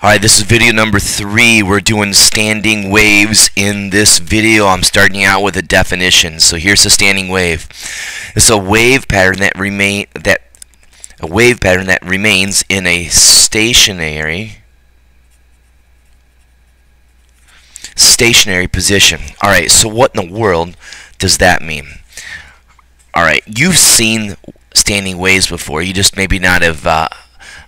Alright, this is video number 3. We're doing standing waves. In this video, I'm starting out with a definition. So here's a standing wave. It's a wave pattern that remains in a stationary position. Alright, so what in the world does that mean? Alright, you've seen standing waves before. You just maybe not have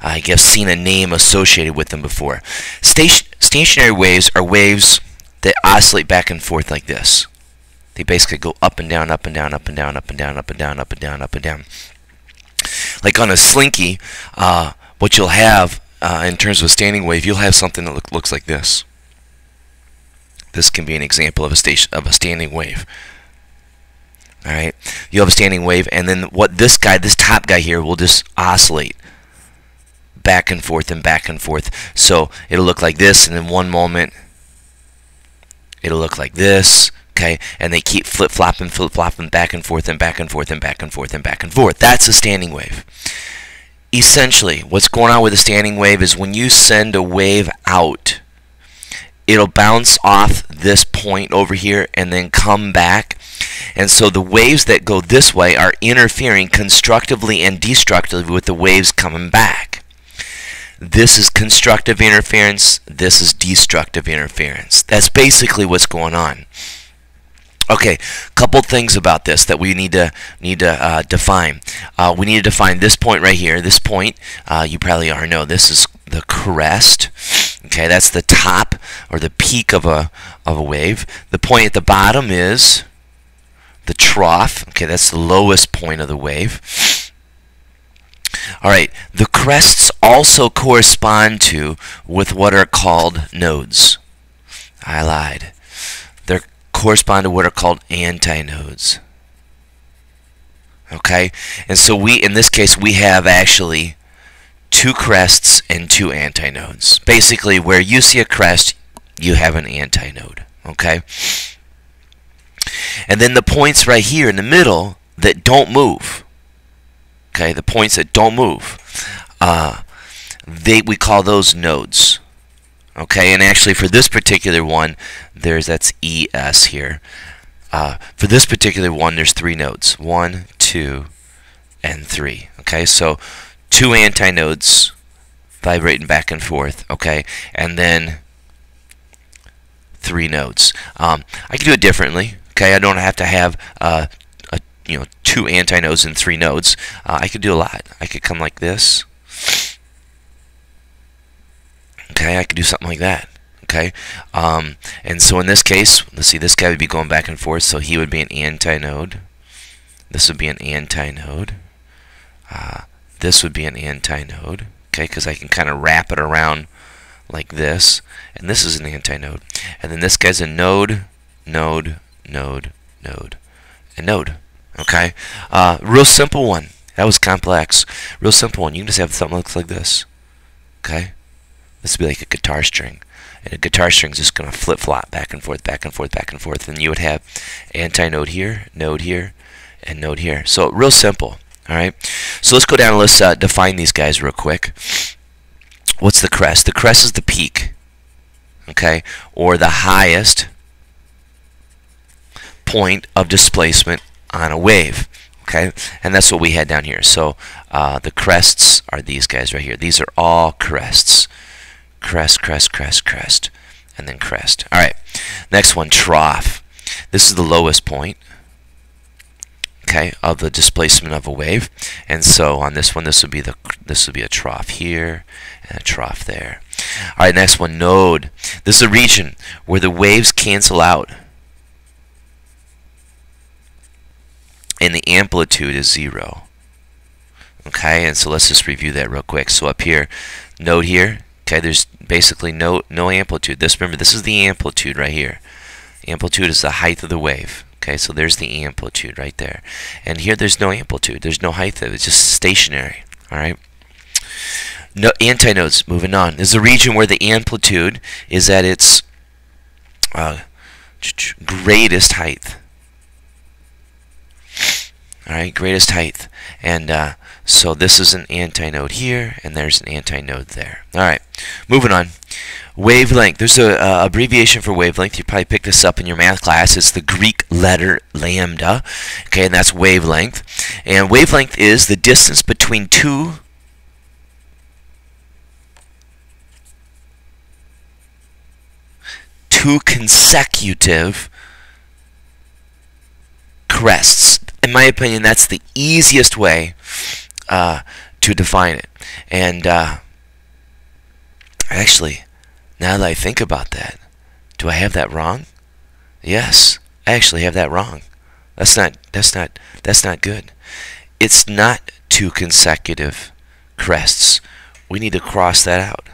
I guess seen a name associated with them before. Stationary waves are waves that oscillate back and forth like this. They basically go up and down, up and down, up and down, up and down, up and down, up and down, up and down. Like on a slinky, what you'll have in terms of a standing wave, you'll have something that looks like this. This can be an example of a standing wave. All right, you have a standing wave, and then what this top guy here, will just oscillate back and forth and back and forth. So it'll look like this, and in one moment it'll look like this. Okay, and they keep flip-flopping back and forth and back and forth and back and forth and back and forth. That's a standing wave. Essentially, what's going on with a standing wave is when you send a wave out, it'll bounce off this point over here and then come back. And so the waves that go this way are interfering constructively and destructively with the waves coming back. This is constructive interference. This is destructive interference. That's basically what's going on. Okay, couple things about this that we need to define. We need to define this point right here. This point, you probably already know. This is the crest. Okay, that's the top or the peak of a wave. The point at the bottom is the trough. Okay, that's the lowest point of the wave. Alright, the crests also correspond to with what are called nodes. I lied. They correspond to what are called antinodes. Okay, and so in this case we have actually two crests and two antinodes. Basically, where you see a crest, you have an antinode. Okay, and then the points right here in the middle that don't move. Okay, the points that don't move, we call those nodes. Okay, and actually for this particular one, that's ES here. For this particular one, there's 3 nodes: 1, 2, and 3. Okay, so 2 antinodes vibrating back and forth. Okay, and then 3 nodes. I can do it differently. Okay, I don't have to have 2 antinodes and 3 nodes. I could do a lot. I could come like this. Okay, I could do something like that. Okay, and so in this case, let's see, this guy would be going back and forth, so he would be an antinode. This would be an antinode. This would be an antinode. Okay, because I can kind of wrap it around like this, and this is an antinode. And then this guy's a node, node, node, node, and node. Okay, real simple one. That was complex. Real simple one. You can just have something that looks like this. Okay, this would be like a guitar string, and a guitar string is just going to flip-flop back and forth, back and forth, back and forth, and you would have antinode here, and node here. So real simple. All right. So let's go down and let's define these guys real quick. What's the crest? The crest is the peak. Okay, or the highest point of displacement on a wave. Okay, and that's what we had down here. So the crests are these guys right here. These are all crests. Crest, crest, crest, crest, and then crest. All right, next one, trough. This is the lowest point, okay, of the displacement of a wave. And so on this one, this would be a trough here and a trough there. All right, next one, node. This is a region where the waves cancel out and the amplitude is 0. Okay, and so let's just review that real quick. So up here, node here, okay, there's basically no amplitude. Remember, this is the amplitude right here. Amplitude is the height of the wave. Okay, so there's the amplitude right there. And here there's no amplitude. There's no height of it. It's just stationary. All right. No antinodes. Moving on. There's a region where the amplitude is at its greatest height. Alright, greatest height. And so this is an antinode here, and there's an antinode there. Alright, Moving on. Wavelength. There's a abbreviation for wavelength. You probably picked this up in your math class. It's the Greek letter lambda. Okay, and that's wavelength. And wavelength is the distance between two consecutive crests. In my opinion, that's the easiest way to define it. And actually, now that I think about that, do I have that wrong? Yes, I actually have that wrong. That's not good. It's not two consecutive crests. We need to cross that out.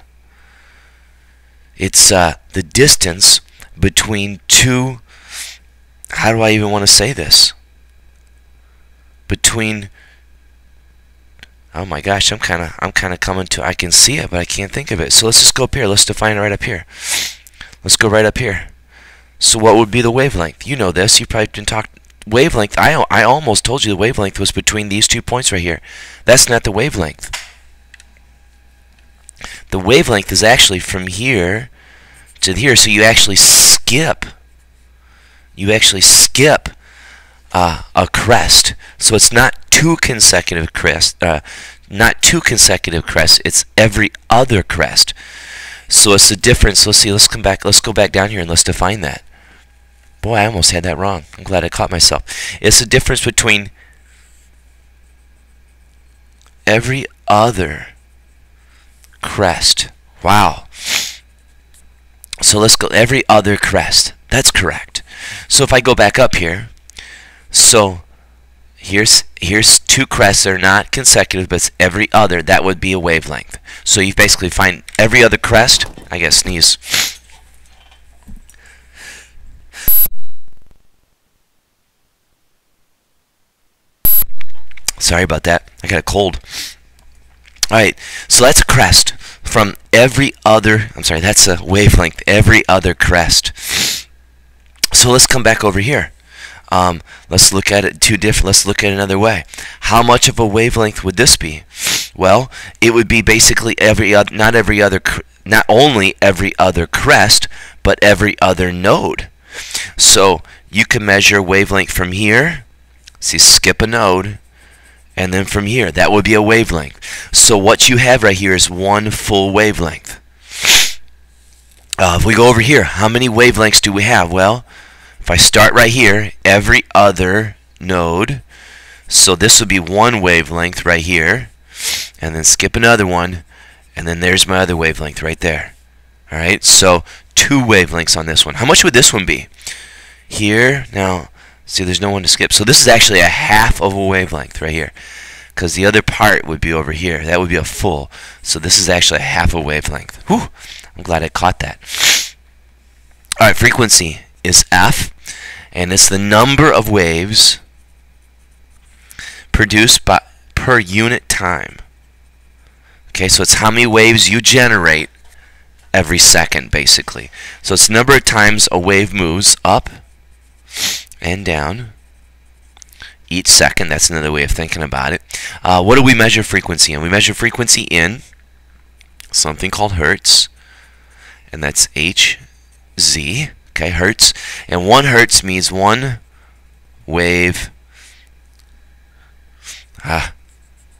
It's the distance between two. How do I even want to say this? Between. Oh my gosh, I'm kind of coming to. I can see it, but I can't think of it. So let's just go up here. Let's define it right up here. Let's go right up here. So what would be the wavelength? You know this. You've probably been talking wavelength. I almost told you the wavelength was between these 2 points right here. That's not the wavelength. The wavelength is actually from here to here. So you actually skip. A crest. So it's not two consecutive crests. It's every other crest. So it's the difference. Let's see. Let's come back. Let's go back down here and let's define that. Boy, I almost had that wrong. I'm glad I caught myself. It's the difference between every other crest. Wow. So let's go every other crest. That's correct. So if I go back up here, so here's two crests that are not consecutive, but it's every other. That would be a wavelength. So you basically find every other crest. I gotta sneeze. Sorry about that. I got a cold. Alright, so that's a crest from every other, that's a wavelength, every other crest. So let's come back over here. Let's look at it let's look at it another way. How much of a wavelength would this be? Well, it would be basically not only every other crest, but every other node. So you can measure wavelength from here. See, skip a node. And then from here, that would be a wavelength. So what you have right here is one full wavelength. If we go over here, how many wavelengths do we have? Well, if I start right here, every other node, so this would be one wavelength right here, and then skip another one, and then there's my other wavelength right there. Alright, so two wavelengths on this one. How much would this one be? Here, now, see, there's no one to skip. So this is actually a half of a wavelength right here, because the other part would be over here. That would be a full. So this is actually a half a wavelength. Whew, I'm glad I caught that. Alright, frequency is F, and it's the number of waves produced per unit time. Okay, so it's how many waves you generate every second, basically. So it's the number of times a wave moves up and down each second. That's another way of thinking about it. What do we measure frequency in? We measure frequency in something called hertz, and that's Hz. Okay, hertz. And 1 hertz means one wave.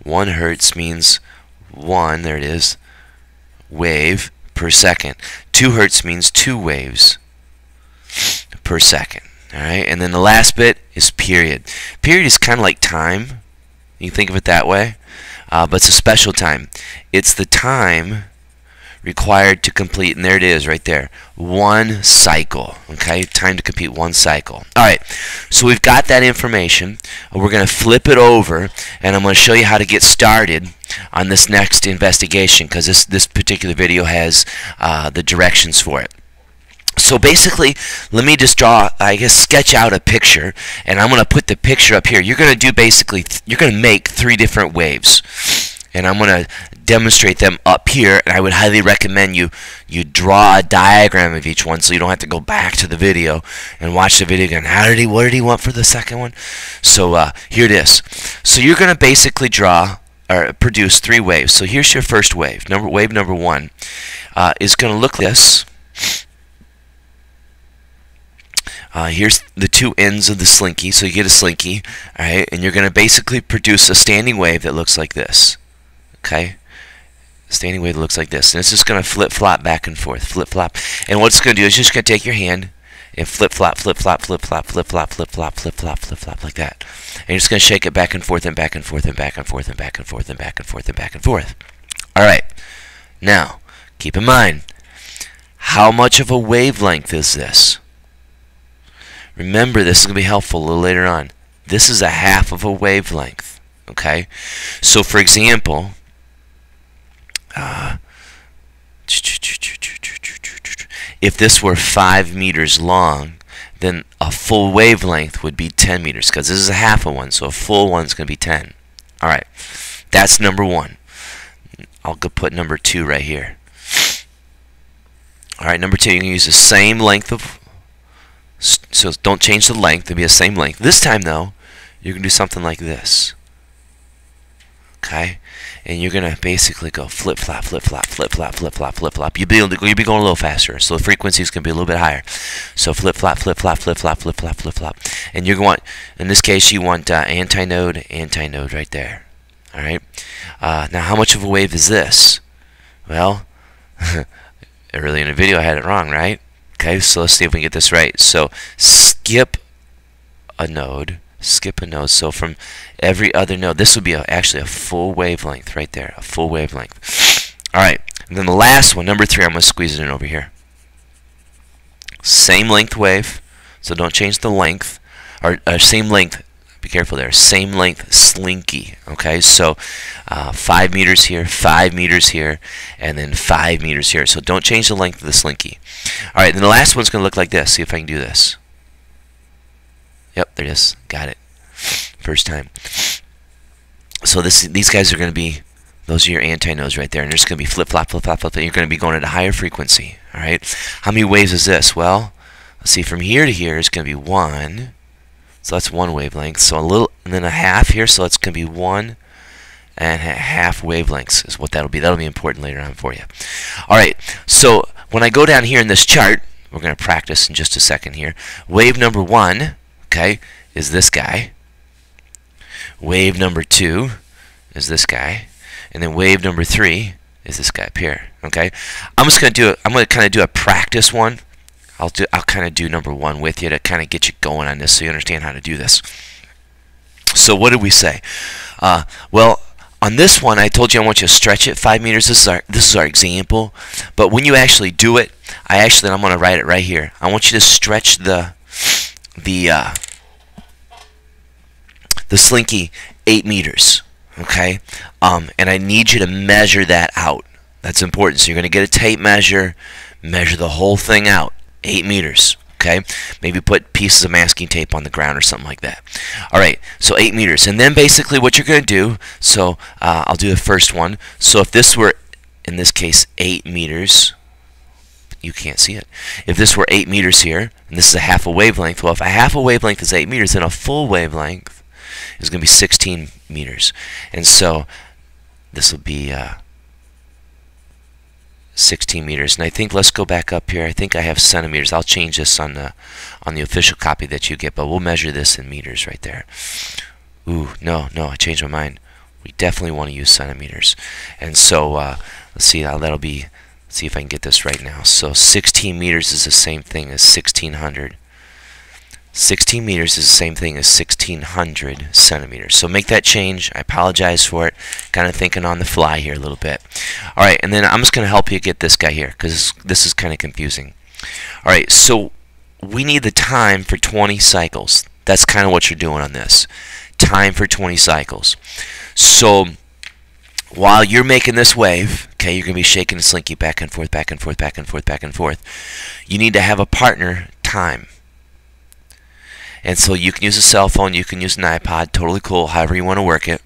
1 hertz means one, there it is, wave per second. 2 hertz means 2 waves per second. Alright, and then the last bit is period. Period is kind of like time. You can think of it that way. But it's a special time. It's the time required to complete, and there it is right there, 1 cycle. Okay, time to complete 1 cycle. Alright, so we've got that information. We're going to flip it over, and I'm going to show you how to get started on this next investigation, because this particular video has the directions for it. So basically, let me just draw, sketch out a picture, and I'm going to put the picture up here. You're going to do basically, you're going to make 3 different waves, and I'm going to demonstrate them up here, and I would highly recommend you draw a diagram of each one so you don't have to go back to the video and watch the video again. What did he want for the second one? So here it is. So you're going to basically draw or produce 3 waves. So here's your first wave. Wave number 1. is going to look this. Here's the two ends of the slinky, so you get a slinky, alright, and you're going to basically produce a standing wave that looks like this. Okay? Standing wave that looks like this. And it's just going to flip-flop back and forth, flip-flop. And what it's going to do is just going to take your hand and flip-flop, flip-flop, flip-flop, flip-flop, flip-flop, flip-flop, flip-flop, like that. And you're just going to shake it back and forth and back and forth and back and forth and back and forth and back and forth and back and forth. Alright. Now, keep in mind, how much of a wavelength is this? Remember, this is going to be helpful a little later on. This is a half of a wavelength. Okay? So, for example, if this were 5 meters long, then a full wavelength would be 10 meters, because this is a half of one, so a full one's going to be 10. Alright, that's number 1. I'll go put number 2 right here. Alright, number 2, you can use the same length of, so don't change the length, it'll be the same length. This time, though, you're going to do something like this. Okay? And you're going to basically go flip-flop, flip-flop, flip-flop, flip-flop, flip-flop. You'll be going a little faster, so the frequency is going to be a little bit higher. So flip-flop, flip-flop, flip-flop, flip-flop, flip-flop. And you're going, in this case, you want antinode, antinode right there. Alright? Now, how much of a wave is this? Well, earlier in the video I had it wrong, right? Okay, so let's see if we can get this right. So, skip a node. Skip a node. So from every other node, this would be actually a full wavelength right there, a full wavelength. All right, and then the last one, number 3, I'm going to squeeze it in over here. Same length wave, so don't change the length, or same length. Be careful there. Same length slinky. Okay, so 5 meters here, 5 meters here, and then 5 meters here. So don't change the length of the slinky. All right, then the last one's going to look like this. See if I can do this. Yep, there it is. Got it. First time. So these guys are going to be, those are your antinodes right there, and they're just going to be flip-flop, flip-flop, flip-flop. You're going to be going at a higher frequency. All right. How many waves is this? Well, let's see. From here to here is going to be 1. So that's 1 wavelength. So a little, and then a half here. So it's going to be 1 and a half wavelengths is what that'll be. That'll be important later on for you. All right. So when I go down here in this chart, we're going to practice in just a second here. Wave number 1. Okay, is this guy. Wave number 2 is this guy, and then wave number 3 is this guy up here. Okay, I'm just going to do I'm going to kind of do a practice one. I'll kind of do number 1 with you to kind of get you going on this, so you understand how to do this. So what did we say? Well, on this one, I told you I want you to stretch it 5 meters. This is our example. But when you actually do it, I'm going to write it right here. I want you to stretch the slinky 8 meters, okay? And I need you to measure that out. That's important. So you're going to get a tape measure, measure the whole thing out, 8 meters, okay? Maybe put pieces of masking tape on the ground or something like that. All right, so 8 meters. And then basically what you're going to do, so I'll do the first one. So if this were, in this case, 8 meters, you can't see it. If this were 8 meters here, and this is a half a wavelength, well, if a half a wavelength is 8 meters, then a full wavelength is going to be 16 meters. And so this will be 16 meters. And I think, let's go back up here. I think I have centimeters. I'll change this on the official copy that you get, but we'll measure this in meters right there. Ooh, no, I changed my mind. We definitely want to use centimeters. And so let's see, that'll be, see if I can get this right now. So 16 meters is the same thing as 1600. 16 meters is the same thing as 1600 centimeters. So make that change. I apologize for it. Kind of thinking on the fly here a little bit. All right, and then I'm just going to help you get this guy here because this is kind of confusing. All right, so we need the time for 20 cycles. That's kind of what you're doing on this. Time for 20 cycles. So while you're making this wave, okay, you're going to be shaking the slinky back and forth, back and forth, back and forth, back and forth. You need to have a partner time. And so you can use a cell phone, you can use an iPod, totally cool, however you want to work it.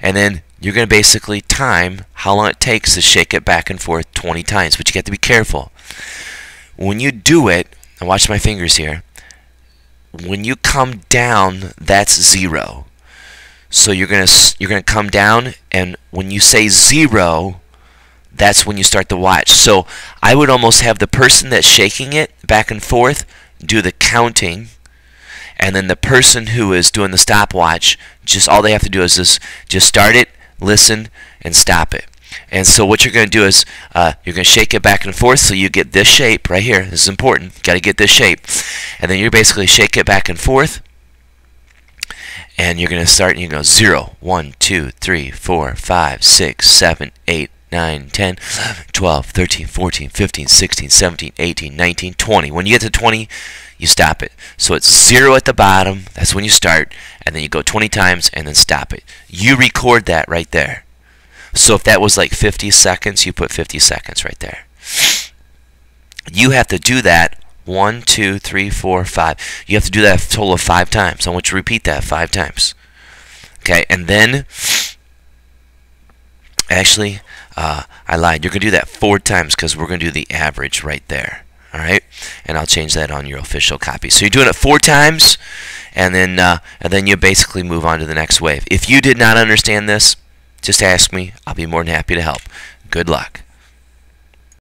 And then you're going to basically time how long it takes to shake it back and forth 20 times. But you have to be careful. When you do it, and watch my fingers here, when you come down, that's 0. So you're gonna come down, and when you say 0, that's when you start the watch. So I would almost have the person that's shaking it back and forth do the counting, and then the person who is doing the stopwatch, just all they have to do is just start it, listen, and stop it. And so what you're going to do is you're going to shake it back and forth so you get this shape right here. This is important. Got to get this shape. And then you basically shake it back and forth, and you're going to start and you go 0, 1, 2, 3, 4, 5, 6, 7, 8, 9, 10, 11, 12, 13, 14, 15, 16, 17, 18, 19, 20. When you get to 20, you stop it. So it's 0 at the bottom. That's when you start. And then you go 20 times and then stop it. You record that right there. So if that was like 50 seconds, you put 50 seconds right there. You have to do that 1, 2, 3, 4, 5. You have to do that a total of 5 times. I want you to repeat that 5 times. Okay, and then, actually, I lied. You're going to do that 4 times because we're going to do the average right there. All right, and I'll change that on your official copy. So you're doing it 4 times, and then you basically move on to the next wave. If you did not understand this, just ask me. I'll be more than happy to help. Good luck.